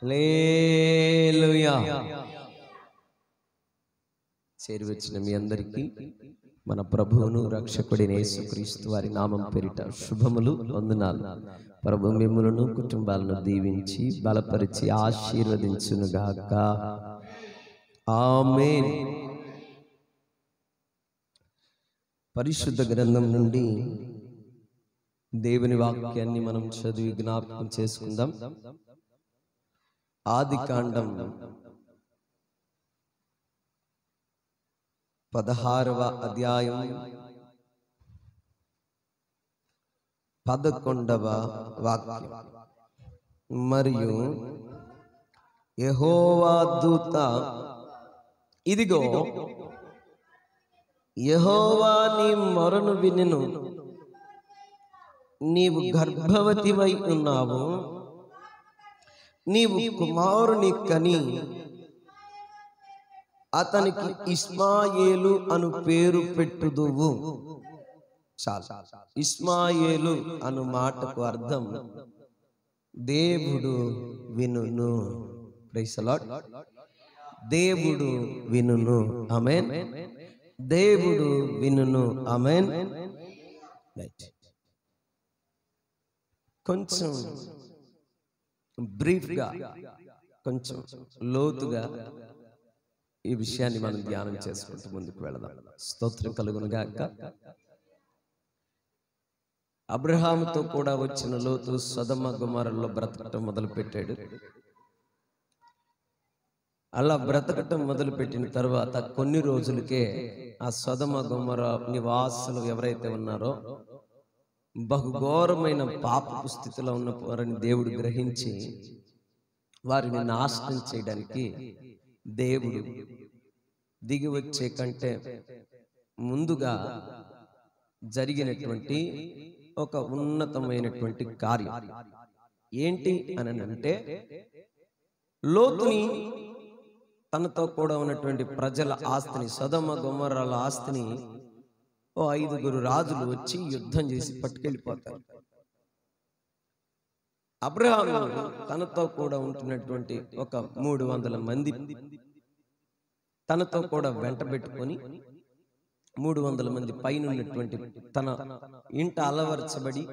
హల్లెలూయా. చేరి వచ్చిన మీ అందరికీ మన ప్రభువును రక్షకుడైన యేసుక్రీస్తు వారి నామం పేరిట శుభములు, వందనాలు. ప్రభు మిమ్ములను కుటుంబాలను దీవించి బలపరిచి ఆశీర్వదించునుగాక. ఆమేన్. పరిశుద్ధ గ్రంథం నుండి దేవుని వాక్యాన్ని మనం చదివి జ్ఞాపకం చేసుకుందాం. ఆదికాండం 16వ అధ్యాయం 11వ వాక్యం. మరియు యెహోవా దూత, ఇదిగో యెహోవా నీ మొరను వినెను, నీవు గర్భవతివై ఉన్నావు, నీవు కుమారుని కని అతనికి ఇస్మాయేలు అను పేరు పెట్టుదువు. చాలా. ఇస్మాయేలు అను మాటకు అర్థం దేవుడు వినును. Praise the lord. దేవుడు వినును. ఆమేన్. దేవుడు వినును. ఆమేన్. కొంచెం బ్రీఫ్గా, కొంచెం లోతుగా ఈ విషయాన్ని మనం ధ్యానం చేసుకుంటూ ముందుకు వెళదాం. స్తోత్రం కలుగును గాక. అబ్రహాముతో కూడా వచ్చిన లోతు సొదొమ గొమొర్రాలో బ్రతకటం మొదలు పెట్టాడు. అలా బ్రతకటం మొదలు పెట్టిన తర్వాత కొన్ని రోజులకే ఆ సొదొమ గొమొర్రా నివాసులు ఎవరైతే ఉన్నారో బహుఘోరమైన పాపపు స్థితిలో ఉన్న వారిని దేవుడు గ్రహించి వారిని నాశనం చేయడానికి దేవుడు దిగి వచ్చే కంటే ముందుగా జరిగినటువంటి ఒక ఉన్నతమైనటువంటి కార్యం ఏంటి అని అంటే, లోతుని తనతో కూడా ఉన్నటువంటి ప్రజల ఆస్తిని, సొదొమ గొమొర్రాల ఆస్తిని 5 రాజులు వచ్చి యుద్ధం చేసి పట్టుకెళ్ళిపోతారు. అబ్రహాము తనతో కూడా ఉంటున్నటువంటి ఒక 300 మంది తనతో కూడా వెంట పెట్టుకొని 300 మంది పైన ఉన్నటువంటి తన ఇంట అలవర్చబడి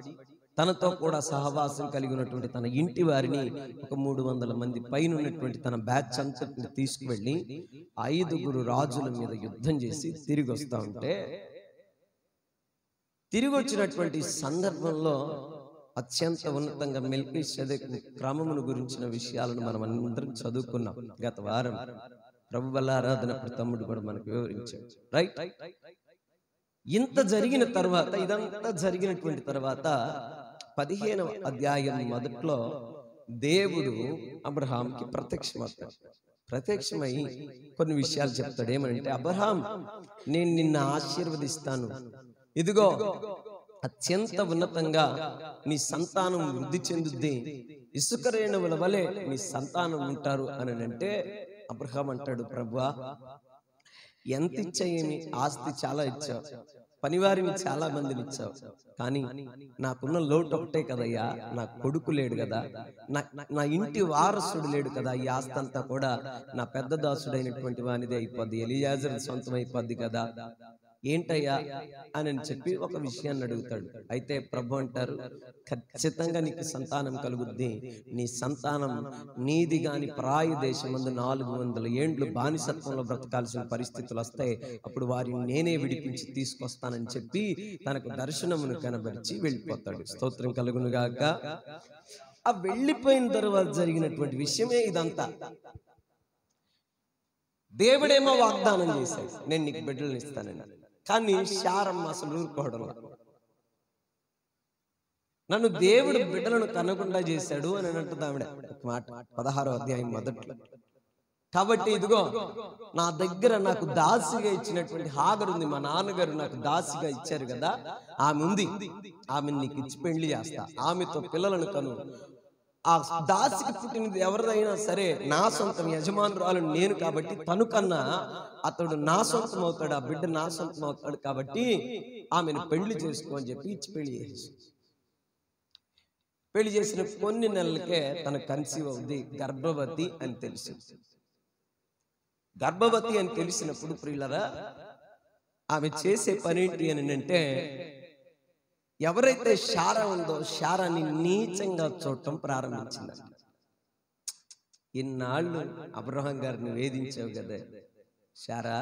తనతో కూడా సహవాసం కలిగి ఉన్నటువంటి తన ఇంటి వారిని ఒక 300 మంది పైన ఉన్నటువంటి తన బ్యాచ్ అంతటిని తీసుకువెళ్ళి 5 రాజుల మీద యుద్ధం చేసి తిరిగి వస్తూ ఉంటే, తిరిగి వచ్చినటువంటి సందర్భంలో అత్యంత ఉన్నతంగా మెల్కీషెదెకు క్రమమును గురించిన విషయాలను మనం అందరం చదువుకున్నాం గత వారం. ప్రభు బల్ల ఆరాధన తమ్ముడు కూడా మనకు వివరించాడు. రైట్. ఇంత జరిగిన తర్వాత, ఇదంతా జరిగినటువంటి తర్వాత 15వ అధ్యాయం మొదట్లో దేవుడు అబ్రహాంకి ప్రత్యక్షమవుతాడు. ప్రత్యక్షమై కొన్ని విషయాలు చెప్తాడు. ఏమనంటే, అబ్రహాం, నేను నిన్ను ఆశీర్వదిస్తాను, ఇదిగో అత్యంత ఉన్నతంగా నీ సంతానం వృద్ధి చెందుద్ది, ఇసుక రేణువుల వలె నీ సంతానం ఉంటారు అని అంటే, అబ్రహాం అంటాడు, ప్రభువా, ఎంత ఇచ్చాయేమి, ఆస్తి చాలా ఇచ్చావు, పనివారిని చాలా మందిని ఇచ్చావు, కానీ నాకున్న లోటు ఒకటే కదయ్యా, నా కొడుకు లేడు కదా, నా ఇంటి వారసుడు లేడు కదా, ఈ ఆస్తి అంతా కూడా నా పెద్ద దాసుడైనటువంటి వానిదే అయిపోద్ది, ఎలియాజరు సొంతం అయిపోద్ది కదా, ఏంటయ్యా అని చెప్పి ఒక విషయాన్ని అడుగుతాడు. అయితే ప్రభు అంటారు, ఖచ్చితంగా నీకు సంతానం కలుగుద్ది, నీ సంతానం నీది గాని పరాయి దేశమందు 400 ఏండ్లు బానిసత్వంలో బ్రతకాల్సిన పరిస్థితులు వస్తాయి, అప్పుడు వారిని నేనే విడిపించి తీసుకొస్తానని చెప్పి తనకు దర్శనమును కనబరిచి వెళ్ళిపోతాడు. స్తోత్రం కలుగును గాక. ఆ వెళ్ళిపోయిన తర్వాత జరిగినటువంటి విషయమే ఇదంతా. దేవుడేమో వాగ్దానం చేశాడు, నేను నీకు బిడ్డలను ఇస్తానని. కానీ శారమ్మ అసలు ఊరుకోవడం, నన్ను దేవుడు బిడ్డలను కనకుండా చేశాడు అని అంటుంది ఆవిడ ఒక మాట 16వ అధ్యాయం మొదట్లో. కాబట్టి ఇదిగో నా దగ్గర నాకు దాసిగా ఇచ్చినటువంటి హాగరు ఉంది, మా నాన్నగారు నాకు దాసిగా ఇచ్చారు కదా, ఆమె ఉంది, ఆమెను నీకు ఇచ్చి పెళ్లి చేస్తా, ఆమెతో పిల్లలను కను, ఆ దాసికి పుట్టినది ఎవరిదైనా సరే నా సొంతం, యజమానురాలు నేను కాబట్టి తను కన్నా అతడు నా సొంతం అవుతాడు, ఆ బిడ్డ నా సొంతం అవుతాడు, కాబట్టి ఆమెను పెళ్లి చేసుకో అని చెప్పి ఇచ్చి పెళ్లి చేసి పెళ్లి చేసిన కొన్ని నెలలకే తన కన్సీవ్ అవుద్ది, గర్భవతి అని తెలుసు. గర్భవతి అని తెలిసినప్పుడు ప్రియులరా, ఆమె చేసే పని ఏంటి అని అంటే, ఎవరైతే శారా ఉందో శారాని నీచంగా చూడటం ప్రారంభించింది. ఇన్నాళ్ళు అబ్రహాం గారిని వేధించావు కదా శారా,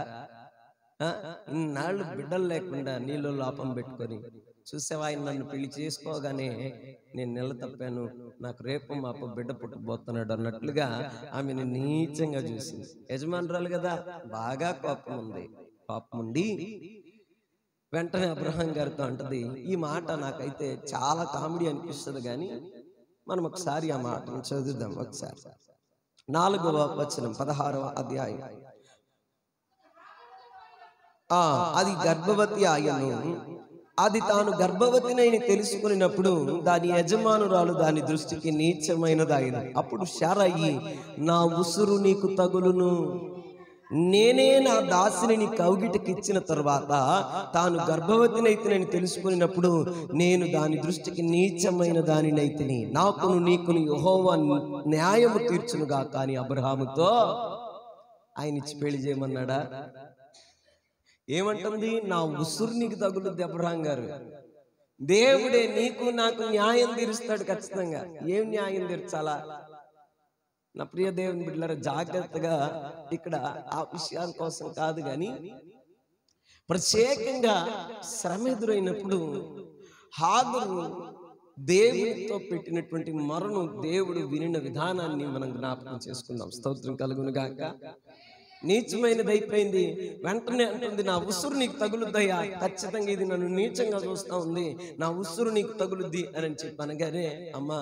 ఇన్నాళ్ళు బిడ్డలు లేకుండా నీళ్ళు లోపం పెట్టుకొని చూసావా, ఆయన నన్ను పెళ్లి చేసుకోగానే నేను నెల తప్పాను, నాకు రేపు మాప బిడ్డ పుట్టబోతున్నాడు అన్నట్లుగా ఆమెను నీచంగా చూసింది. యజమానురాలు కదా, బాగా కోపం ఉంది. కోపం ఉండి వెంటనే అబ్రహాం గారితో అంటది, ఈ మాట నాకైతే చాలా కామెడీ అనిపిస్తుంది, కానీ మనం ఒకసారి ఆ మాటను చదువుదాం. ఒకసారి 4వ వచనం 16వ అధ్యాయం. అది గర్భవతి ఆయను, అది తాను గర్భవతినని తెలుసుకున్నప్పుడు దాని యజమానురాలు దాని దృష్టికి నీచమైనదాయను. అప్పుడు శారయి, నా ఉసురు నీకు తగులును, నేనే నా దాసిని నీ కౌగిటకిచ్చిన తర్వాత తాను గర్భవతినైతినని తెలుసుకున్నప్పుడు నేను దాని దృష్టికి నీచమైన దానినైతిని, నాకును నీకును యెహోవా న్యాయము తీర్చునుగా. కానీ అబ్రహాముతో ఆయన ఇచ్చి పెళ్లి చేయమన్నాడా? ఏమంటుంది? నా ఉసురు నీకు తగులుద్ది. అబ్రహాం గారు, దేవుడే నీకు నాకు న్యాయం తీరుస్తాడు ఖచ్చితంగా. ఏం న్యాయం తీర్చాలా? నా ప్రియ దేవుని బిడ్డలారా, జాగ్రత్తగా ఇక్కడ ఆ విషయాల కోసం కాదు, కానీ ప్రత్యేకంగా శ్రమ ఎదురైనప్పుడు హాగరు దేవునితో పెట్టినటువంటి మొరను దేవుడు వినిన విధానాన్ని మనం జ్ఞాపకం చేసుకుందాం. స్తోత్రం కలుగును గాక. నీచమైనది అయిపోయింది. వెంటనే అంటుంది, నా ఉసురు నీకు తగులుద్దయ్యా, ఖచ్చితంగా ఇది నన్ను నీచంగా చూస్తా ఉంది, నా ఉసురు నీకు తగులుద్ది అని చెప్పనగానే, అమ్మా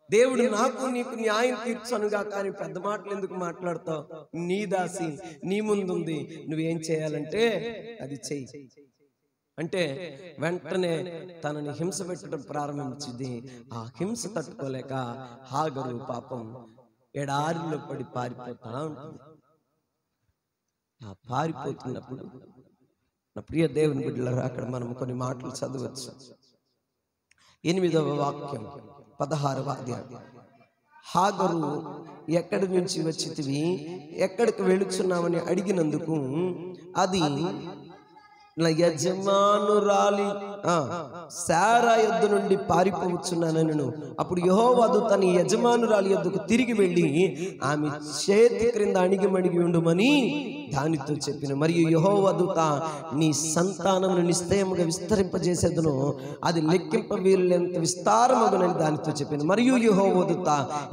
దేవుడు నాకు నీకు న్యాయం తీర్చనుగా, కానీ పెద్ద మాటలు ఎందుకు మాట్లాడతావు? నీ దాసి నీ ముందుంది, నువ్వేం చేయాలంటే అది చెయ్యి అంటే వెంటనే తనని హింస పెట్టడం ప్రారంభించింది. ఆ హింస తట్టుకోలేక హాగరు పాపం ఎడారిలో పడి పారిపోతా ఉంటుంది. ఆ పారిపోతున్నప్పుడు నా ప్రియ దేవుని బిడ్డలారా, అక్కడ మనం కొన్ని మాటలు చదవచ్చు. 8వ వాక్యం 16వ అధ్యాయం. హాగరు, ఎక్కడి నుంచి వచ్చితివి, ఎక్కడికి వెళుచున్నామని అడిగినందుకు అది నా యజమానురాలి శారా యొద్ద నుండి పారిపోవచ్చున్నానను. అప్పుడు యెహోవా దూత తన యజమానురాలి యొద్దకు తిరిగి వెళ్ళి ఆమె చేతి క్రింద అణిగిమణిగి ఉండుమని దానితో చెప్పిన. మరియు యెహోవా దూత, నీ సంతానమును నిశ్చయముగా విస్తరింపజేసేదను, అది లెక్కింప వీలులేనంత విస్తారమగునని దానితో చెప్పిన. మరియు యెహోవా దూత,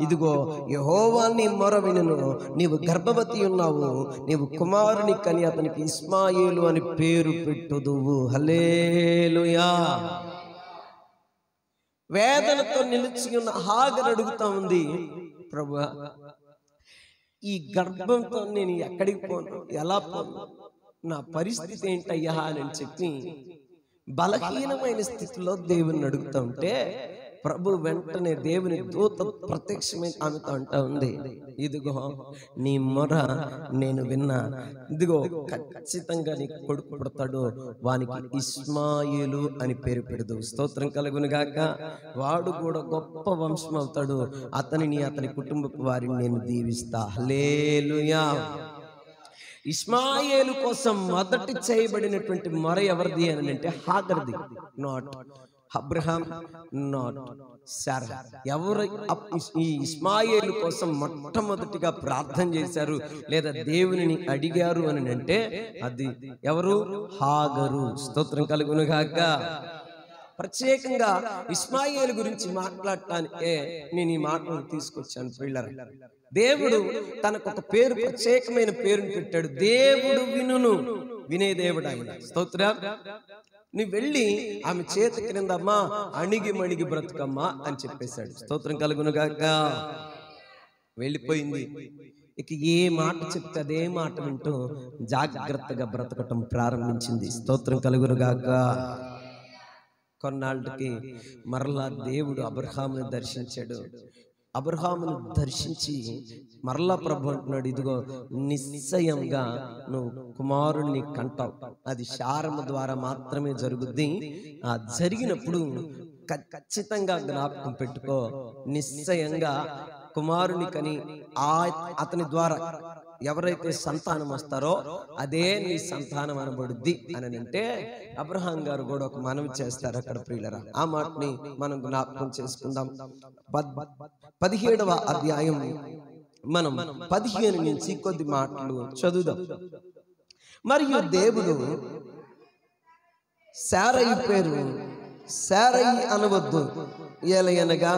ఇదిగో యెహోవా నీ మొర వినును, నీవు గర్భవతి ఉన్నావు, నీవు కుమారుని కని అతనికి ఇస్మాయేలు అని పేరు పెట్టుదువు. హల్లెలూయా. వేదనతో నిలిచి ఉన్న హాగరు అడుగుతా ఉంది, ప్రభువా, ఈ గర్భంతో నేను ఎక్కడికి పోను, ఎలా పోను, నా పరిస్థితి ఏంటయ్యా అని చెప్పి బలహీనమైన స్థితిలో దేవుని అడుగుతా ఉంటే ప్రభు వెంటనే దేవుని దూత ప్రత్యక్షమైన ఆమెతో అంటా ఉంది, ఇదిగో నీ మొర నేను విన్నా, ఇదిగో ఖచ్చితంగా నీ కొడుకు పుడతాడు, వానికి ఇస్మాయిలు అని పేరు పెడదు. స్తోత్రం కలుగును గాక. వాడు కూడా గొప్ప వంశం అవుతాడు, అతనిని అతని కుటుంబపు వారిని నేను దీవిస్తా. హల్లెలూయా. ఇస్మాయేలు కోసం మొదటి చేయబడినటువంటి మొర ఎవరిది అని అంటే హాగర్ది, నాట్ అబ్రహాం, నాట్ శారా. ఎవరు ఈ ఇస్మాయేలు కోసం మొట్టమొదటిగా ప్రార్థన చేశారు లేదా దేవునిని అడిగారు అని అంటే అది ఎవరు? హాగరు. స్తోత్రం కలుగును గాక. ప్రత్యేకంగా ఇస్మాయేలు గురించి మాట్లాడటానికే నేను ఈ మాటను తీసుకొచ్చాను పిల్లలు. దేవుడు తనకు ఒక పేరు, ప్రత్యేకమైన పేరుని పెట్టాడు. దేవుడు వినును, వినే దేవుడు ఆయన. స్తోత్రం. నువ్వు వెళ్ళి ఆమె చేతి క్రింద అమ్మా అణిగి మణిగి బ్రతుకమ్మా అని చెప్పేశాడు. స్తోత్రం కలుగును గాక. వెళ్ళిపోయింది. ఇక ఏ మాట చెప్తే అదే మాట వింటూ జాగ్రత్తగా బ్రతకటం ప్రారంభించింది. స్తోత్రం కలుగును గాక. కొన్నాళ్ళకి మరలా దేవుడు అబ్రహామును దర్శించాడు. అబ్రహామును దర్శించి మరలా ప్రభు అంటున్నాడు, ఇదిగో నిశ్చయంగా నువ్వు కుమారుణ్ణి కంటావు, అది శారము ద్వారా మాత్రమే జరుగుద్ది. ఆ జరిగినప్పుడు ఖచ్చితంగా జ్ఞాపకం పెట్టుకో, నిశ్చయంగా కుమారునికని అతని ద్వారా ఎవరైతే సంతానం వస్తారో అదే నీ సంతానం అనబడుద్ది అని అంటే అబ్రహాం గారు కూడా ఒక మనవి చేస్తారు అక్కడ ప్రియులరా. ఆ మాటని మనం జ్ఞాపకం చేసుకుందాం. 17వ అధ్యాయం మనం 15 నుంచి కొద్ది మాటలు చదువుదాం. మరియు దేవుడు శారయి పేరు శారయి అనవద్దు, ఏలయనగా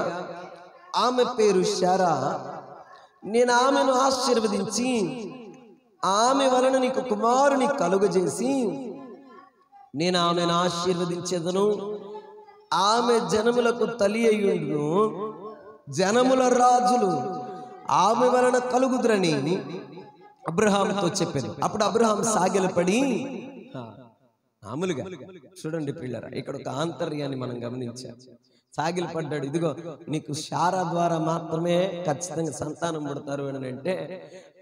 ఆమె పేరు శారా. నేను ఆమెను ఆశీర్వదించి ఆమె వలన నీకు కుమారుని కలుగజేసి నేను ఆమెను ఆశీర్వదించేదను. ఆమె జనములకు తల్లి అయ్యుండును, జనముల రాజులు ఆమె వలన కలుగుదురని అబ్రహాంతో చెప్పాను. అప్పుడు అబ్రహాం సాగిలపడి, మామూలుగా చూడండి పిల్లరా, ఇక్కడ ఒక ఆంతర్యాన్ని మనం గమనించాం. సాగిలు పడ్డాడు, ఇదిగో నీకు శారా ద్వారా మాత్రమే ఖచ్చితంగా సంతానం పుడతారు అని అంటే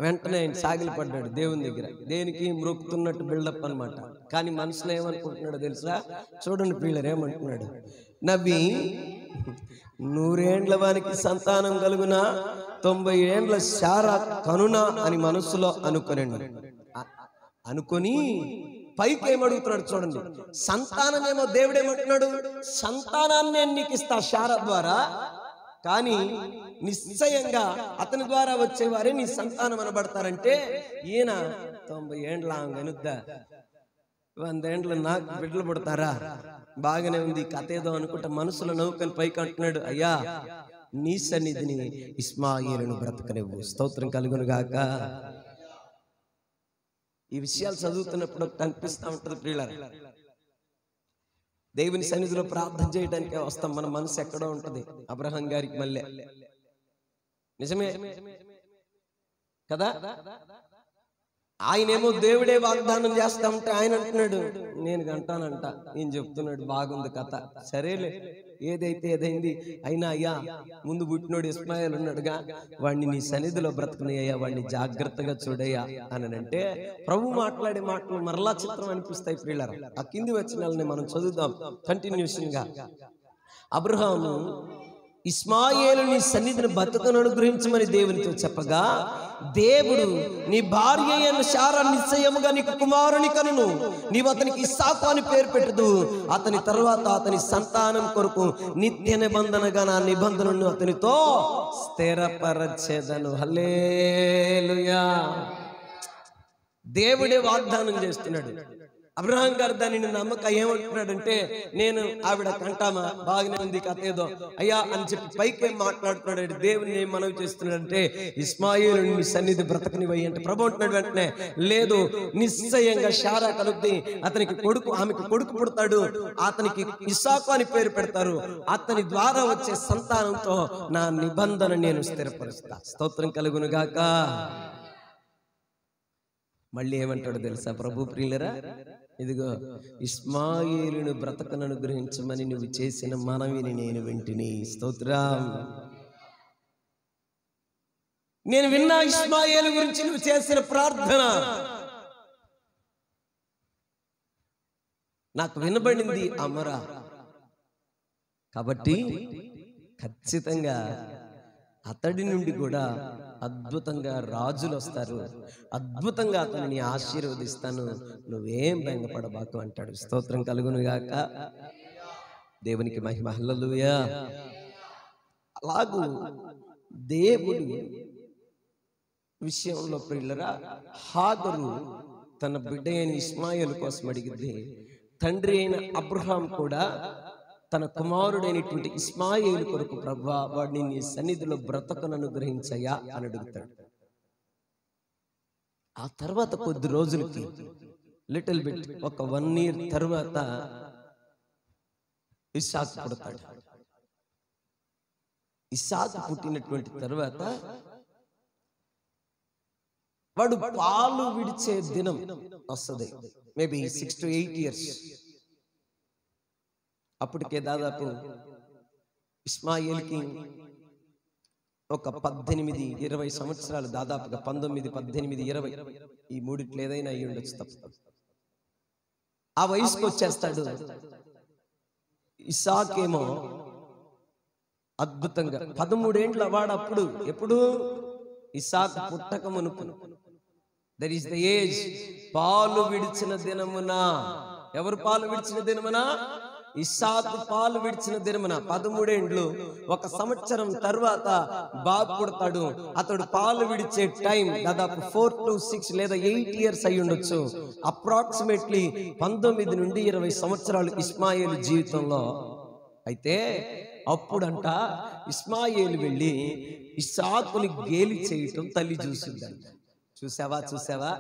వెంటనే ఆయన సాగిలు పడ్డాడు దేవుని దగ్గర. దేనికి? మ్రొక్కుతున్నట్టు బిల్డప్ అనమాట. కానీ మనసులో ఏమనుకుంటున్నాడో తెలుసా? చూడండి పిల్లలు ఏమంటున్నాడు, నవ్వి 100 ఏండ్ల వానికి సంతానం కలుగునా, 90 ఏండ్ల శారా కనునా అని మనసులో అనుకొని పైకి ఏమడుగుతున్నాడు చూడండి. సంతానమేమో దేవుడేమంటున్నాడు, సంతానాన్ని నేను నీకు ఇస్తా శారా ద్వారా, కానీ నిశ్చయంగా అతని ద్వారా వచ్చేవారే నీ సంతానం అనబడతారంటే ఈయన 90 ఏండ్ల గనుద్దా, 100 ఏండ్ల నాకు బిడ్డలు పుడతారా, బాగానే ఉంది కథ ఏదో అనుకుంటా మనసులో నవ్వుకొని పైకి అంటున్నాడు, అయ్యా నీ సన్నిధిని ఇస్మాయిలును బ్రతకనివ్వు. స్తోత్రం కలుగును గాక. ఈ విషయాలు చదువుతున్నప్పుడు కనిపిస్తూ ఉంటుంది ప్రియులారా, దేవుని సన్నిధిలో ప్రార్థన చేయడానికే వస్తాం, మన మనసు ఎక్కడో ఉంటుంది. అబ్రహాం గారికి మళ్ళీ నిజమే కదా, ఆయనేమో దేవుడే వాగ్దానం చేస్తా ఉంటే ఆయన అంటున్నాడు నేను కంటానంట. ఈయన చెప్తున్నాడు బాగుంది కథ, సరేలే ఏదైతే ఏదైంది. అయినా అయ్యా ముందు పుట్టినోడు ఇస్మాయిల్ ఉన్నాడుగా, వాడిని నీ సన్నిధిలో బ్రతకనయ్యా, వాడిని జాగ్రత్తగా చూడయ్యా అని అంటే ప్రభు మాట్లాడే మాటలు మరలా చిత్రం అనిపిస్తాయి ప్రియులారా. ఆ కింది వచనాలని మనం చదువుదాం కంటిన్యూషన్ గా. అబ్రహాము ఇస్మాయేలు నీ సన్నిధిని బతుకను అనుగ్రహించమని దేవునితో చెప్పగా, దేవుడు నీ భార్య అయిన శారా నిశ్చయముగా నీకు కుమారుని కనును, నీవు అతనికి ఇస్సాకు అని పేరు పెట్టుదు. అతని తరువాత అతని సంతానం కొరకు నిత్య నిబంధనగా నా నిబంధనను అతనితో స్థిరపరచెదను. హల్లెలూయా. దేవుడే వాగ్దానం చేస్తున్నాడు. అబ్రహాం గారు దానిని నమ్మక ఏమంటున్నాడంటే, నేను ఆవిడ కంటామా, బాగానే ఉంది కథ ఏదో అయ్యా అని చెప్పి పైకి ఏం మాట్లాడుతున్నాడు. దేవుని ఏం మనవి చేస్తున్నాడంటే, ఇస్మాయిలు నీ సన్నిధి బ్రతకనివయ్యి అంటే ప్రభు అంటున్నాడు వెంటనే, లేదు నిశ్చయంగా శారా కలుగుద్ది, అతనికి కొడుకు ఆమెకు కొడుకు పుడతాడు, అతనికి ఇస్సాకు అని పేరు పెడతారు, అతని ద్వారా వచ్చే సంతానంతో నా నిబంధన నేను స్థిరపరుస్తా. స్తోత్రం కలుగును గాక. మళ్ళీ ఏమంటాడు తెలుసా ప్రభు ప్రియులరా, ఇదిగో ఇస్మాయిలును బ్రతకను అనుగ్రహించమని నువ్వు చేసిన మనవిని నేను వింటిని. స్తోత్రం. నేను విన్నా ఇస్మాయిలు గురించి నువ్వు చేసిన ప్రార్థన నాకు వినబడింది అమరా. కాబట్టి ఖచ్చితంగా అతడి నుండి కూడా అద్భుతంగా రాజులు వస్తారు, అద్భుతంగా అతనిని ఆశీర్వదిస్తాను, నువ్వేం బెంగపడబాకు అంటాడు. స్తోత్రం కలుగును గాక. దేవునికి మహిమ. హల్లెలూయా. అలాగూ దేవుడు విషయంలో ప్రియులరా, హాగరు తన బిడ్డ అయిన ఇస్మాయిలు కోసం అడిగింది. తండ్రి అయిన అబ్రహాం కూడా తన కుమారుడైనటువంటి ఇస్మాయిలు కొరకు ప్రభువా వాడిని నీ సన్నిధిలో బ్రతకను అనుగ్రహించయ్యా అని అడుగుతాడు. ఆ తర్వాత కొద్ది రోజులకి లిటిల్ బిట్ ఒక 1 year తర్వాత ఇస్సాకు పుడతాడు. ఇస్సాకు పుట్టినటువంటి తర్వాత వాడు పాలు విడిచే దినం వస్తుంది, మేబీ 6 to 8 years. అప్పటికే దాదాపు ఇస్మాయిల్కి ఒక 18-20 సంవత్సరాలు, దాదాపుగా 19, 18, 20 ఈ మూడిట్లో ఏదైనా అయ్యి ఉండొచ్చు తప్ప. ఆ వయసుకు వచ్చేస్తాడు. ఇస్సాకేమో అద్భుతంగా 13 ఏండ్ల వాడప్పుడు. ఎప్పుడు? ఇస్సాకు పుట్టక మునుపు. That is the age. పాలు విడిచిన దినమున. ఎవరు పాలు విడిచిన దినమున? ఇస్సాకు పాలు విడిచిన దినమున. 13 ఏండ్లు, 1 సంవత్సరం తర్వాత బాబు పుడతాడు. అతడు పాలు విడిచే టైం దాదాపు 4 to 6 లేదా 8 years అయి ఉండొచ్చు. అప్రాక్సిమేట్లీ 19 నుండి 20 సంవత్సరాలు ఇస్మాయేలు జీవితంలో. అయితే అప్పుడంట ఇస్మాయేలు వెళ్ళి ఇస్సాకుని గేలి చేయటం తల్లి చూసిందంట. చూసావా?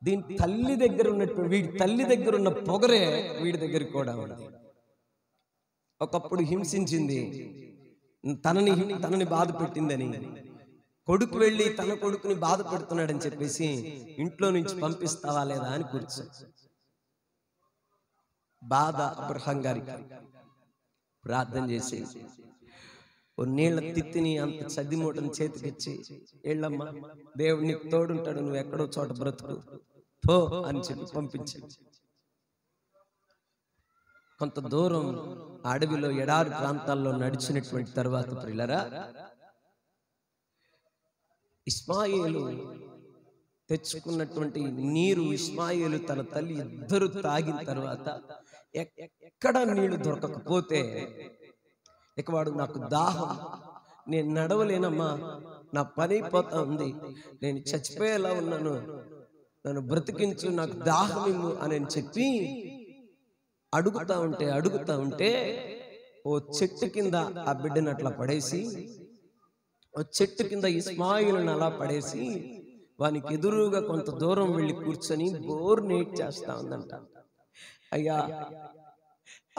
దీని తల్లి దగ్గర ఉన్నట్టు, వీడి తల్లి దగ్గర ఉన్న పొగరే వీడి దగ్గర కూడా ఉంది. ఒకప్పుడు హింసించింది, తనని బాధ పెట్టిందని కొడుకు వెళ్ళి తన కొడుకుని బాధ పెడుతున్నాడని చెప్పేసి ఇంట్లో నుంచి పంపిస్తావా లేదా అని కూర్చో. బాధ అబ్రహాం గారికి ప్రార్థన చేసి ఓ నీళ్ల తిత్తిని అంత చద్ది మూటని చేతికిచ్చి, ఏళ్ళమ్మా, దేవుడు నీకు తోడుంటాడు, నువ్వు ఎక్కడో చోట బ్రతుకు పో అని చెప్పి పంపించాడు. కొంత దూరం అడవిలో ఎడారి ప్రాంతాల్లో నడిచినటువంటి తర్వాత ప్రియులారా, ఇస్మాయేలు తెచ్చుకున్నటువంటి నీరు ఇస్మాయేలు తన తల్లి ఇద్దరు తాగిన తర్వాత ఎక్కడ నీళ్లు దొరకకపోతే ఇక వాడు, నాకు దాహం, నేను నడవలేనమ్మా, నా పని అయిపోతా ఉంది, నేను చచ్చిపోయేలా ఉన్నాను, నన్ను బ్రతికించు, నాకు దాహం ఇమ్ము అని చెప్పి అడుగుతా ఉంటే ఓ చెట్టు కింద ఆ బిడ్డను అట్లా పడేసి, ఓ చెట్టు కింద ఇస్మాయిల్ని అలా పడేసి వానికి ఎదురుగా కొంత దూరం వెళ్ళి కూర్చొని బోర్ నేట్ చేస్తా ఉందంట. అయ్యా,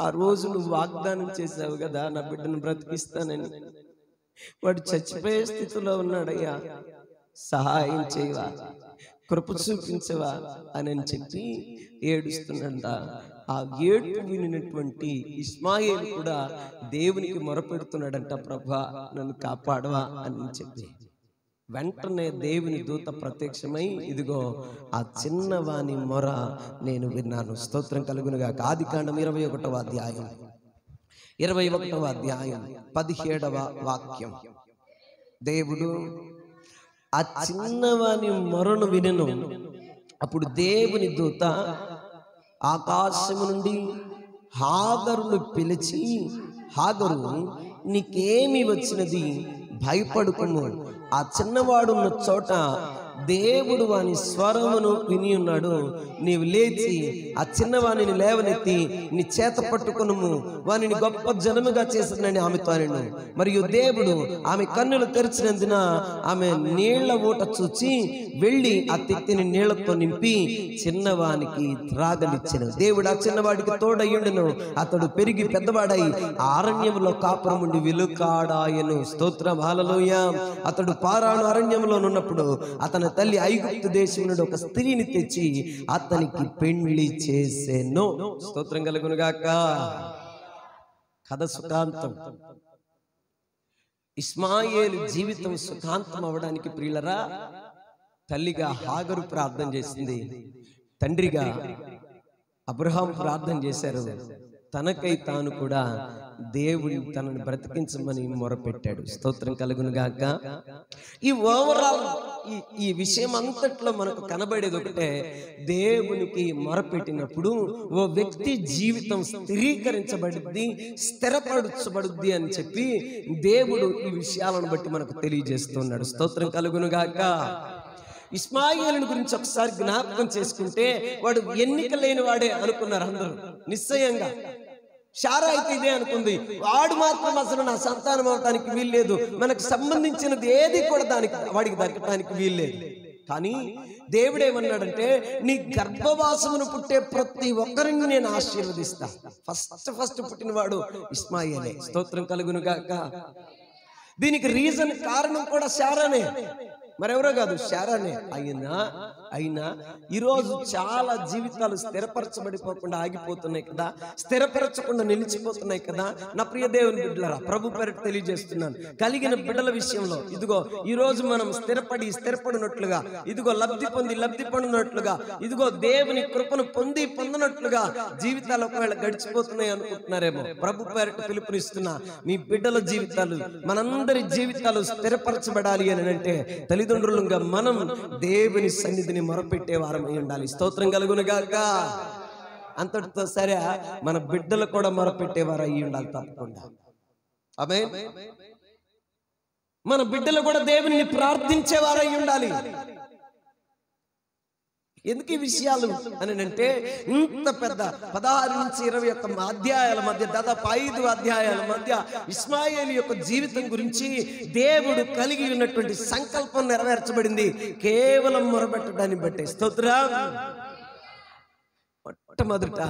ఆ రోజు నువ్వు వాగ్దానం చేసావు కదా నా బిడ్డను బ్రతికిస్తానని, వాడు చచ్చిపోయే స్థితిలో ఉన్నాడయ్యా, సహాయం చేయవా, కృప చూపించవా అని చెప్పి ఏడుస్తున్నంట. ఆ ఏడుపు వినినటువంటి ఇస్మాయేలు కూడా దేవునికి మొరపెడుతున్నాడంట, ప్రభా నన్ను కాపాడవా అని చెప్పి. వెంటనే దేవుని దూత ప్రత్యక్షమై, ఇదిగో ఆ చిన్నవాని మొర నేను విన్నాను. స్తోత్రం కలుగునుగా. ఆదికాండం 21వ అధ్యాయం 17వ వాక్యం. దేవుడు ఆ చిన్నవాని మొరను వినెను. అప్పుడు దేవుని దూత ఆకాశము నుండి హాగరును పిలిచి, హాగరు, నీకేమి వచ్చినది, భయపడుకుము, ఆ చిన్నవాడున్న చోట దేవుడు వాని స్వరమును విని ఉన్నాడు, నీవు లేచి ఆ చిన్నవాణిని లేవనెత్తి నీ చేత పట్టుకొనుము, వానిని గొప్ప జనముగా చేసినని ఆమెతో అనెను. మరియు దేవుడు ఆమె కన్నులు తెరిచినందున ఆమె నీళ్ల ఊట చూచి వెళ్ళి ఆ తిత్తిని నీళ్లతో నింపి చిన్నవానికి త్రాగనిచ్చెను. దేవుడు ఆ చిన్నవాడికి తోడయ్యుండెను. అతడు పెరిగి పెద్దవాడై అరణ్యములో కాపురం ఉండి వెలుకాడాయెను. స్తోత్రం, హల్లెలూయా. అతడు పారాను అరణ్యంలో ఉన్నప్పుడు అతని తల్లి ఐగుప్తు దేశం నుండి ఒక స్త్రీని తెచ్చి అతనికి పెండ్లి చేసెను. స్తోత్రం కలుగునుగాక. కథ సుఖాంతం. ఇస్మాయేలు జీవితం సుఖాంతం అవడానికి ప్రియులరా, తల్లిగా హాగరు ప్రార్థన చేసింది, తండ్రిగా అబ్రహాం ప్రార్థన చేశారు. తనకై తాను కూడా దేవుని తనని బ్రతికించమని మొరపెట్టాడు. స్తోత్రం కలుగునుగాక. ఈ ఓవరాల్ ఈ విషయం అంతట్లో మనకు కనబడేది ఒకటే, దేవునికి మొరపెట్టినప్పుడు ఓ వ్యక్తి జీవితం స్థిరీకరించబడుద్ది, స్థిరపరచబడుద్ది అని చెప్పి దేవుడు ఈ విషయాలను బట్టి మనకు తెలియజేస్తున్నాడు. స్తోత్రం కలుగునుగాక. ఇస్మాయిలుని గురించి ఒకసారి జ్ఞాపకం చేసుకుంటే, వాడు ఎన్నిక లేని వాడే అనుకున్నారు అందరూ. నిశ్చయంగా శారా అయితే ఇదే అనుకుంది, వాడు మాత్రం అసలు నా సంతానం అవటానికి వీల్లేదు, మనకు సంబంధించినది ఏది కూడా వాడికి దక్కడానికి వీల్లేదు. కానీ దేవుడేమన్నాడంటే, నీ గర్భవాసమును పుట్టే ప్రతి ఒక్కరిని నేను ఆశీర్వదిస్తా. ఫస్ట్ పుట్టినవాడు ఇస్మాయిలే. స్తోత్రం కలుగునుగాక. దీనికి కారణం కూడా శారానే, మరెవరో కాదు, శారానే. అయినా అయినా ఈరోజు చాలా జీవితాలు స్థిరపరచబడిపోకుండా ఆగిపోతున్నాయి కదా, స్థిరపరచకుండా నిలిచిపోతున్నాయి కదా. నా ప్రియ దేవుని బిడ్డలారా, ప్రభు పేరిట తెలియజేస్తున్నాను, కలిగిన బిడ్డల విషయంలో ఇదిగో ఈరోజు మనం స్థిరపడినట్లుగా, ఇదిగో లబ్ధి పొందినట్లుగా, ఇదిగో దేవుని కృపను పొందినట్లుగా జీవితాలు ఒకవేళ గడిచిపోతున్నాయి అనుకుంటున్నారేమో. ప్రభు పేరిట పిలుపునిస్తున్నా, మీ బిడ్డల జీవితాలు, మనందరి జీవితాలు స్థిరపరచబడాలి అని అంటే తల్లిదండ్రులుగా మనం దేవుని సన్నిధిని మొరపెట్టే వారమై ఉండాలి. స్తోత్రం కలుగును గాక. అంతటితో సరే మన బిడ్డలు కూడా మొరపెట్టేవారు అయి ఉండాలి తప్పకుండా. ఆమేన్. మన బిడ్డలు కూడా దేవుని ప్రార్థించేవారు అయి ఉండాలి. ఎందుకు ఈ విషయాలు అని అంటే, ఇంత పెద్ద 16 నుంచి 21 అధ్యాయాల మధ్య, దాదాపు 5 అధ్యాయాల మధ్య ఇష్మాయేలు యొక్క జీవితం గురించి దేవుడు కలిగి ఉన్నటువంటి సంకల్పం నెరవేర్చబడింది కేవలం మొరబెట్టడాన్ని బట్టే. స్తోత్రం. మొట్టమొదట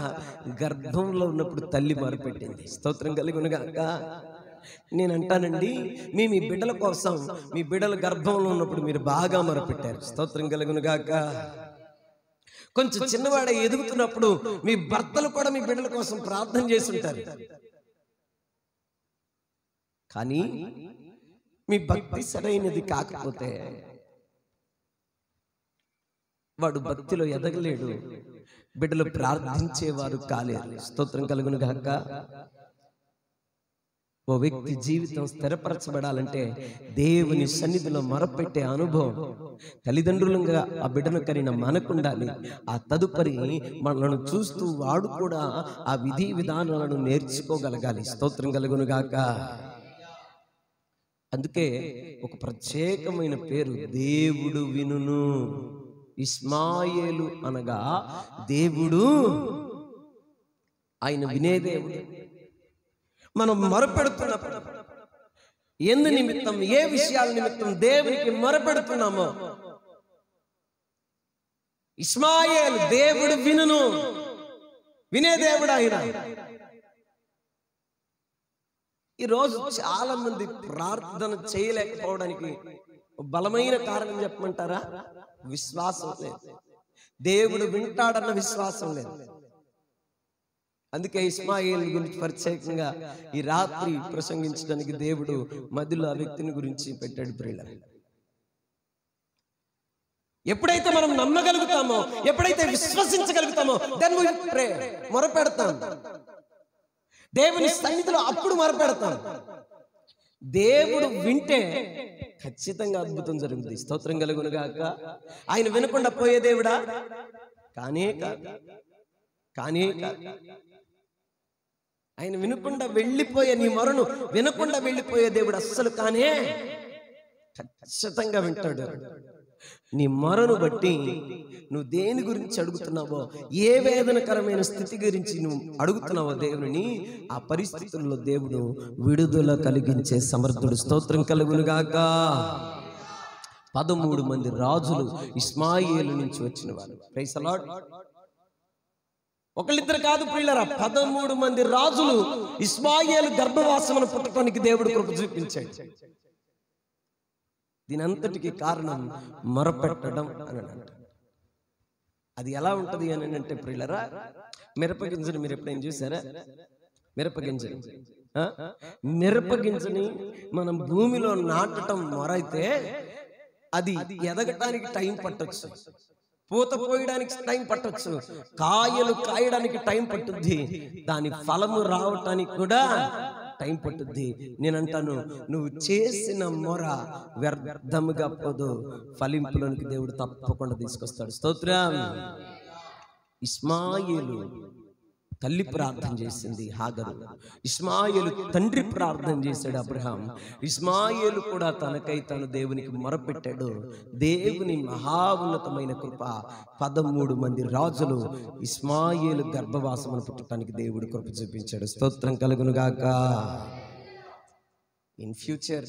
గర్భంలో ఉన్నప్పుడు తల్లి మొరపెట్టింది. స్తోత్రం కలుగును గాక. నేను అంటానండి, మీ బిడ్డల కోసం, మీ బిడ్డల గర్భంలో ఉన్నప్పుడు మీరు బాగా మొరపెట్టారు. స్తోత్రం కలుగును గాక. కొంచెం చిన్నవాడ ఎదుగుతున్నప్పుడు మీ భర్తలు కూడా మీ బిడ్డల కోసం ప్రార్థన చేసి ఉంటారు. కానీ మీ భక్తి సరైనది కాకపోతే వాడు భక్తిలో ఎదగలేడు, బిడ్డలు ప్రార్థించేవారు కాలేరు. స్తోత్రం కలుగును గాక. ఓ వ్యక్తి జీవితం స్థిరపరచబడాలంటే దేవుని సన్నిధిలో మొరపెట్టే అనుభవం తల్లిదండ్రులుగా ఆ బిడ్డను కరిన మనకుండాలి. ఆ తదుపరి మనలను చూస్తూ వాడు కూడా ఆ విధి విధానాలను నేర్చుకోగలగాలి. స్తోత్రం కలుగును గాక. అందుకే ఒక ప్రత్యేకమైన పేరు దేవుడు వినును. ఇష్మాయేలు అనగా దేవుడు, ఆయన వినే దేవుడు. మనం మొరపెడుతున్నప్పుడు ఎందు నిమిత్తం, ఏ విషయాల నిమిత్తం దేవునికి మొరపెడుతున్నామో, ఇష్మాయేలు దేవుడు వినును, వినే దేవుడు ఆయన. ఈరోజు చాలా మంది ప్రార్థన చేయలేకపోవడానికి బలమైన కారణం చెప్పమంటారా? విశ్వాసం లేదు. దేవుడు వింటాడన్న విశ్వాసం లేదు. అందుకే ఇష్మాయేలు గురించి ప్రత్యేకంగా ఈ రాత్రి ప్రసంగించడానికి దేవుడు మధ్యలో ఆ వ్యక్తిని గురించి పెట్టాడు. ప్రియులారా, ఎప్పుడైతే మనం నమ్మగలుగుతామో, ఎప్పుడైతే విశ్వసించగలుగుతామో, దెన్ వి ప్రే, మొరపెడతాం దేవుని సన్నిధిలో. అప్పుడు మొరపెడతాం. దేవుడు వింటే ఖచ్చితంగా అద్భుతం జరుగుతుంది. స్తోత్రం కలుగును గాక. ఆయన వినకుండా పోయే దేవుడా? కానే కాదు. ఆయన వినకుండా వెళ్ళిపోయే, నీ మొరను వినకుండా వెళ్ళిపోయే దేవుడు అస్సలు కానే. ఖచ్చితంగా వింటాడు. నీ మొరను బట్టి నువ్వు దేని గురించి అడుగుతున్నావో, ఏ వేదనకరమైన స్థితి గురించి నువ్వు అడుగుతున్నావో దేవుని, ఆ పరిస్థితుల్లో దేవుడు విడుదల కలిగించే సమర్థుడు. స్తోత్రం కలుగును గాక. 13 మంది రాజులు ఇష్మాయేలు నుంచి వచ్చిన వారు. Praise the Lord. ఒకళ్ళిద్దరు కాదు ప్రియులారా, 13 మంది రాజులు ఇష్మాయేలు గర్భవాసమును పుట్టడానికి దేవుడు కృప చూపించాడు. దీనంతటికి కారణం మొరపెట్టడం అని అంటారు. అది ఎలా ఉంటది అని అంటే ప్రియులారా, మిరపగింజని మీరు ఎప్పుడైనా చూసారా? మిరపగింజని మనం భూమిలో నాటడం మొరైతే అది ఎదగటానికి టైం పట్టొచ్చు, పూత పోయడానికి టైం పట్టొచ్చు, కాయలు కాయడానికి టైం పట్టుద్ది, దాని ఫలము రావటానికి కూడా టైం పట్టుద్ది. నేనంటాను, నువ్వు చేసిన మొర వ్యర్థముగా పోదు, ఫలింపులోనికి దేవుడు తప్పకుండా తీసుకొస్తాడు. స్తోత్రం. ఇష్మాయేలు తల్లి ప్రార్థన చేసింది హాగరు, ఇష్మాయేలు తండ్రి ప్రార్థన చేశాడు అబ్రహాం, ఇష్మాయేలు కూడా తనకై తను దేవునికి మొరపెట్టాడు. దేవుని మహా ఉన్నతమైన కృప, 13 మంది రాజులు ఇష్మాయేలు గర్భవాసమును పుట్టడానికి దేవుడు కృప చూపించాడు. స్తోత్రం కలుగును గాక. ఇన్ ఫ్యూచర్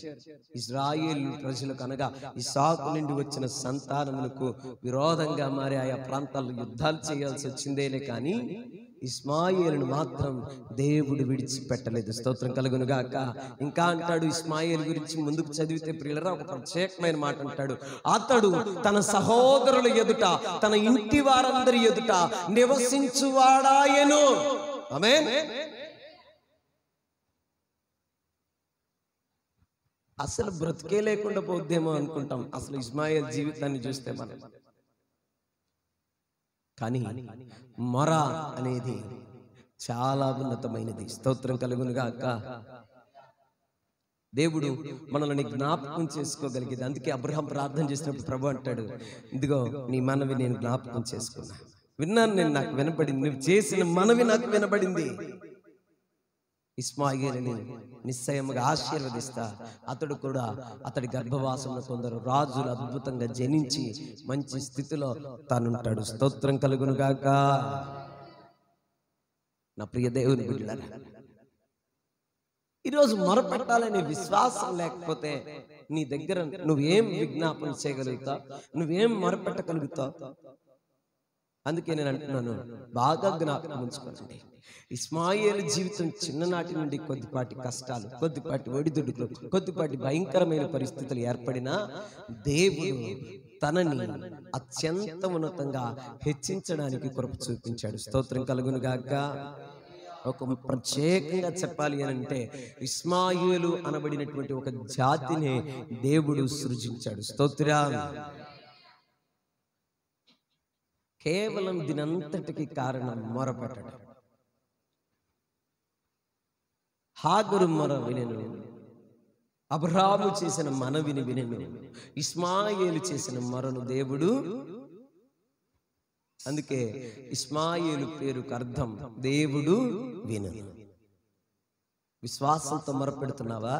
ఇజ్రాయేల్ ప్రజలకు అనగా ఇస్సాకు నుండి వచ్చిన సంతానములకు విరోధంగా మారి ఆయా ప్రాంతాల్లో యుద్ధాలు చేయాల్సి వచ్చిందేలే కానీ ఇస్మాయేలును మాత్రం దేవుడు విడిచిపెట్టలేదు. స్తోత్రం కలుగును గాక. ఇంకా అంటాడు ఇస్మాయేలు గురించి ముందుకు చదివితే ప్రియులరా ఒక ప్రత్యేకమైన మాట అంటాడు. అతడు తన సహోదరుల ఎదుట తన ఇంటి వారందరి ఎదుట నివసించువాడాయెను. ఆమేన్. అసలు బ్రతికే లేకుండా పోద్దేమో అనుకుంటాం అసలు ఇస్మాయిల్ జీవితాన్ని చూస్తే మనం. కానీ మొర అనేది చాలా ఉన్నతమైనది. స్తోత్రం కలుగును గాక. దేవుడు మనల్ని జ్ఞాపకం చేసుకోగలిగేది. అందుకే అబ్రహాం ప్రార్థన చేసినప్పుడు ప్రభు అంటాడు, ఇదిగో నీ మనవి నేను జ్ఞాపకం చేసుకున్నా, విన్నాను నేను, నాకు వినబడింది, నువ్వు చేసిన మనవి నాకు వినబడింది. ఇస్మాయిలుని నిశ్చయముగా ఆశీర్వదిస్తా. అతడు కూడా అతడి గర్భవాసంలో కొందరు రాజులు అద్భుతంగా జనించి మంచి స్థితిలో తానుంటాడు. స్తోత్రం కలుగును గాక. నా ప్రియ దేవుని బిడ్డలారా, ఈరోజు మొరపెట్టాలనే విశ్వాసం లేకపోతే నీ దగ్గర నువ్వేం విజ్ఞాపన చేయగలుగుతావు, నువ్వేం మొరపెట్టగలుగుతావు? అందుకే నేను అంటున్నాను, బాగా జ్ఞాపకం ఉంచుకోండి. ఇస్మాయిల్ జీవితం చిన్ననాటి నుండి కొద్దిపాటి కష్టాలు, కొద్దిపాటి ఒడిదుడుకులు, కొద్దిపాటి భయంకరమైన పరిస్థితులు ఏర్పడినా దేవుడు తనని అత్యంత ఉన్నతంగా హెచ్చించడానికి కృప చూపించాడు. స్తోత్రం కలుగును గాక. ఒక ప్రత్యేకంగా చెప్పాలి అని అంటే ఇస్మాయిలు అనబడినటువంటి ఒక జాతిని దేవుడు సృజించాడు. స్తోత్రం. కేవలం దీనంతటికి కారణం మొరపెట్టడం. హాగరు మొర వినెను, అబ్రాహాము చేసిన మనవిని వినెను, ఇస్మాయిలు చేసిన మొరను దేవుడు. అందుకే ఇస్మాయిలు పేరుకు అర్థం దేవుడు వినును. విశ్వాసంతో మొరపెడుతున్నావా?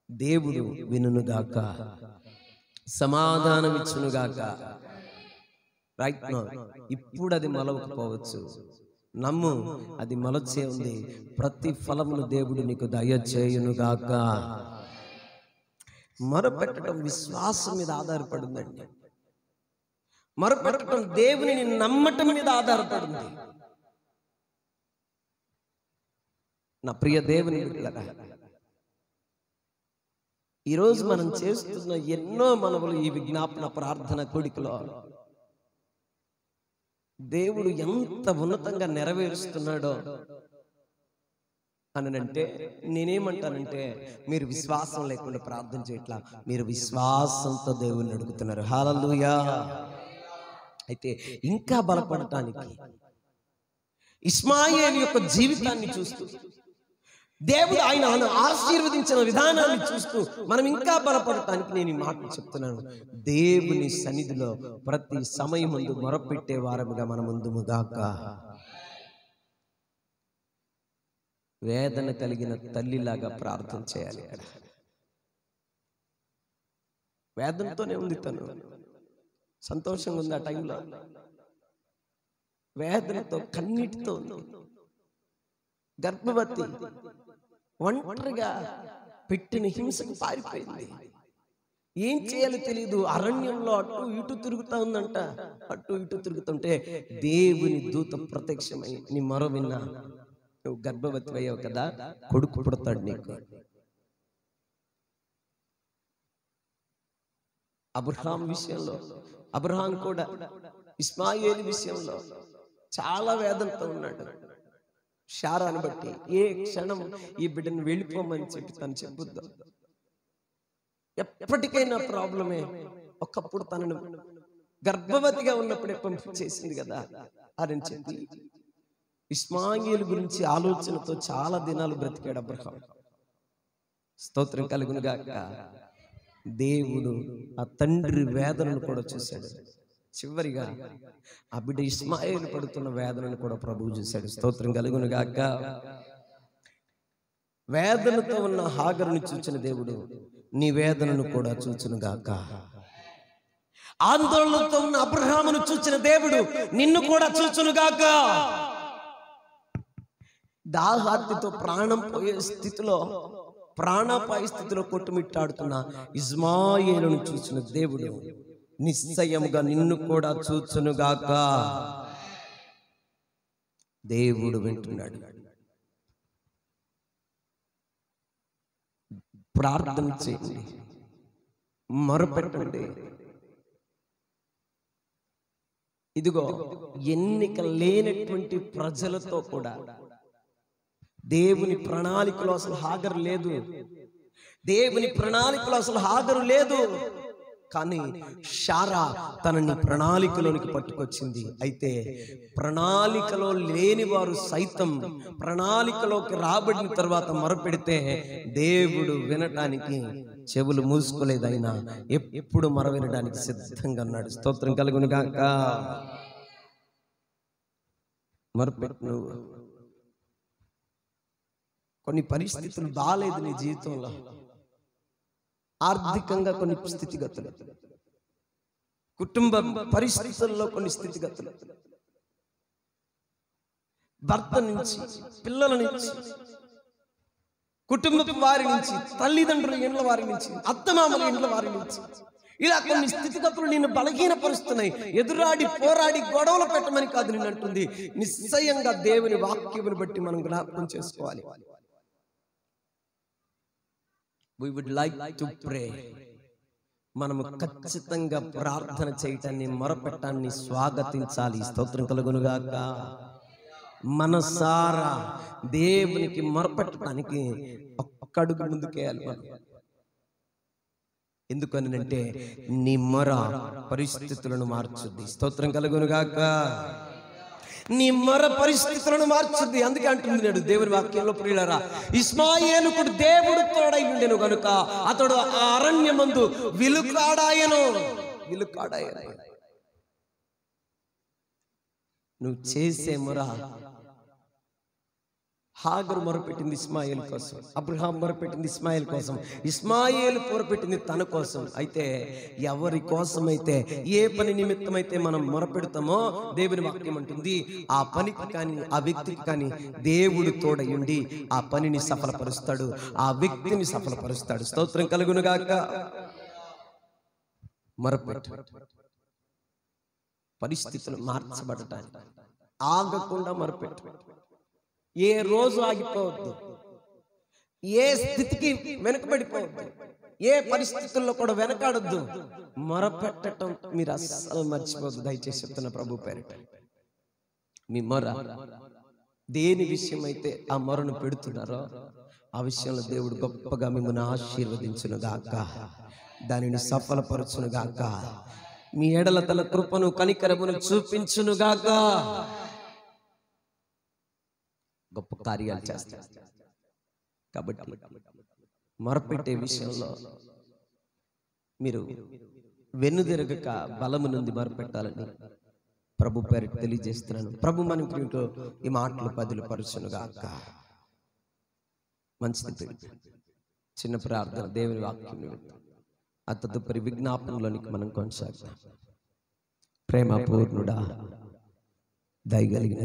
దేవుడు వినుగాక, సమాధానం ఇచ్చునుగాక. రైట్ నౌ, ఇప్పుడు అది మొలవకపోవచ్చు, నమ్ము, అది మొలచే ఉంది. ప్రతి ఫలమును దేవుడు నీకు దయచేయునుగాక. మొరపెట్టడం విశ్వాసం మీద ఆధారపడిందండి. మొరపెట్టడం దేవుని నమ్మటం మీద ఆధారపడింది. నా ప్రియ దేవుని బిడ్డలారా, ఈరోజు మనం చేస్తున్న ఎన్నో మనవులు ఈ విజ్ఞాపన ప్రార్థన కూడికలో దేవుడు ఎంత ఉన్నతంగా నెరవేరుస్తున్నాడో అనంటే నేనేమంటానంటే, మీరు విశ్వాసం లేకుండా ప్రార్థన చేయట్లా, మీరు విశ్వాసంతో దేవుణ్ణి అడుగుతున్నారు. హల్లెలూయా. అయితే ఇంకా బలపడటానికి ఇస్మాయిల్ యొక్క జీవితాన్ని చూస్తూ, దేవుడు ఆయన ఆశీర్వదించిన విధానాన్ని చూస్తూ మనం ఇంకా బలపడటానికి నేను ఈ మాట చెప్తున్నాను. దేవుని సన్నిధిలో ప్రతి సమయం ముందు మొరపెట్టే వారముగా మనం ముందుగాక. వేదన కలిగిన తల్లిలాగా ప్రార్థన చేయాలి. వేదనతోనే ఉంది తను, సంతోషంగా ఉంది ఆ టైంలో, వేదనతో కన్నీటితో ఉంది. గర్భవతి ఒంటరిగా పెట్టిన హింసకు పారిపోయింది. ఏం చేయాలో తెలియదు. అరణ్యంలో అటు ఇటు తిరుగుతా ఉందంట. అటు ఇటు తిరుగుతుంటే దేవుని దూత ప్రత్యక్షమై, నీ మొర విన్నా, నువ్వు గర్భవతి అయ్యావు కదా, కొడుకు పుడతాడు నీకు. అబ్రహాం విషయంలో, అబ్రహాం కూడా ఇస్మాయిల్ విషయంలో చాలా వేదనతో ఉన్నాడు. శారాను బట్టి ఏ క్షణం ఈ బిడ్డను వెళ్ళిపోమని చెప్పి తను చెప్పొద్దు, ఎప్పటికైనా ప్రాబ్లమే. ఒకప్పుడు తనను గర్భవతిగా ఉన్నప్పుడే పంపించేసింది కదా అని చెప్పి ఇస్మాయిల్ గురించి ఆలోచనతో చాలా దినాలు బ్రతికాడు అబ్రహాం. స్తోత్రం కలుగును గాక. దేవుడు ఆ తండ్రి వేదనను కూడా చూశాడు. చివరిగా ఆ బిడ్డ ఇస్మాయిల్ పడుతున్న వేదనను కూడా ప్రభువు చూశాడు. స్తోత్రం కలుగును గాక. వేదనతో ఉన్న హాగరుని చూచిన దేవుడు నీ వేదనను కూడా చూచును గాక. ఆందోళనతో ఉన్న అబ్రహామును చూచిన దేవుడు నిన్ను కూడా చూచును గాక. దాహార్తితో ప్రాణం పోయే స్థితిలో ప్రాణాపాయ స్థితిలో కొట్టుమిట్టాడుతున్న ఇస్మాయేలును చూసిన దేవుడు నిశ్చయముగా నిన్ను కూడా చూచునుగాక. దేవుడు వింటున్నాడు. ప్రార్థన చేయండి, మొరపెట్టండి. ఇదిగో ఎన్నిక లేనటువంటి ప్రజలతో కూడా దేవుని ప్రణాళికలో అసలు హాజరు లేదు. దేవుని ప్రణాళికలో అసలు హాజరు లేదు. కానీ షారా తనని ప్రణాళికలోనికి పట్టుకొచ్చింది. అయితే ప్రణాళికలో లేని వారు సైతం ప్రణాళికలోకి రాబడిన తర్వాత మొరపెడితే దేవుడు వినటానికి చెవులు మూసుకోలేదు. అయినా ఎప్పుడు మొర వినడానికి సిద్ధంగా ఉన్నాడు. స్తోత్రం కలుగును గాక. మొరపెట్టు. నువ్వు కొన్ని పరిస్థితులు బాలేదు నీ జీవితంలో, ఆర్థికంగా కొన్ని స్థితిగతులు, కుటుంబ పరిస్థితుల్లో కొన్ని స్థితిగతులు, భర్త నుంచి, పిల్లల నుంచి, కుటుంబ వారి నుంచి, తల్లిదండ్రుల ఇండ్ల వారి నుంచి, అత్తమామల ఇండ్ల వారి నుంచి, ఇలా కొన్ని స్థితిగతులు నిన్ను బలహీనపరుస్తున్నాయి. ఎదురాడి పోరాడి గొడవలు పెట్టమని కాదు నిన్ను అంటుంది. నిశ్చయంగా దేవుని వాక్యమును బట్టి మనం జ్ఞాపకం చేసుకోవాలి. We would like to pray. మనము ఖచ్చితంగా ప్రార్థన చేయటాన్ని, మొరపెట్టాన్ని స్వాగతించాలి. స్తోత్రం కలుగునుగాక. మనసారా దేవునికి మొరపెట్టడానికి ఒక్క అడుగు ముందుకేయాలి మనం. ఎందుకనంటే నీ మొర పరిస్థితులను మార్చుద్ది. స్తోత్రం కలుగునుగాక. నీ మొర పరిస్థితులను మార్చుద్ది. అందుకే అంటున్నాడు దేవుని వాక్యంలో, ప్రియులారా, ఇస్మాయేలుకు దేవుడు తోడై ఉండెను గనుక అతడు ఆ అరణ్యమందు విలుకాడాయను. నువ్వు చేసే మొర, హాగరు మొరపెట్టింది ఇస్మాయిల్ కోసం, అబ్రహాం మొరపెట్టింది ఇస్మాయిల్ కోసం, ఇస్మాయిల్ మొరపెట్టింది తన కోసం. అయితే ఎవరి కోసమైతే, ఏ పని నిమిత్తమైతే మనం మొరపెడతామో దేవుని వాక్యం అంటుంది, ఆ పనికి కానీ ఆ వ్యక్తికి కానీ దేవుడు తోడయుండి ఆ పనిని సఫలపరుస్తాడు, ఆ వ్యక్తిని సఫలపరుస్తాడు. స్తోత్రం కలుగునుగాక. మొరపెట్టు. పరిస్థితులు మార్చబడటానికి ఆగకుండా మొరపెట్టు. ఏ రోజు ఆగిపోవద్దు, ఏ స్థితికి వెనకబడిపోవద్దు, ఏ పరిస్థితుల్లో కూడా వెనకాడొద్దు. మొరపెట్టడం మీరు అస్సలు మర్చిపోవద్దు. దయచేసి చెప్తున్న ప్రభు పేరిట, మీ మొర దేని విషయమైతే ఆ మొరను పెడుతున్నారో ఆ విషయంలో దేవుడు గొప్పగా మిమ్మల్ని ఆశీర్వదించును గాక, దానిని సఫలపరచును గాక, మీ ఎడల తన కృపను కనికరమును చూపించును గాక, గొప్ప కార్యాలు చేస్తారు. కాబట్టి మొరపెట్టే విషయంలో మీరు వెన్నుదిరగక బలము నుండి మొరపెట్టాలని ప్రభు పేరిట తెలియజేస్తున్నాను. ప్రభు మనకి ఈ మాటలు పదిలపరచునుగాక. మంచిది. చిన్న ప్రార్థన, దేవుని వాక్యం ఆ తదుపరి విజ్ఞాపనలోనికి మనం కొనసాగుతాం. ప్రేమ పూర్ణుడా, దయగలిగిన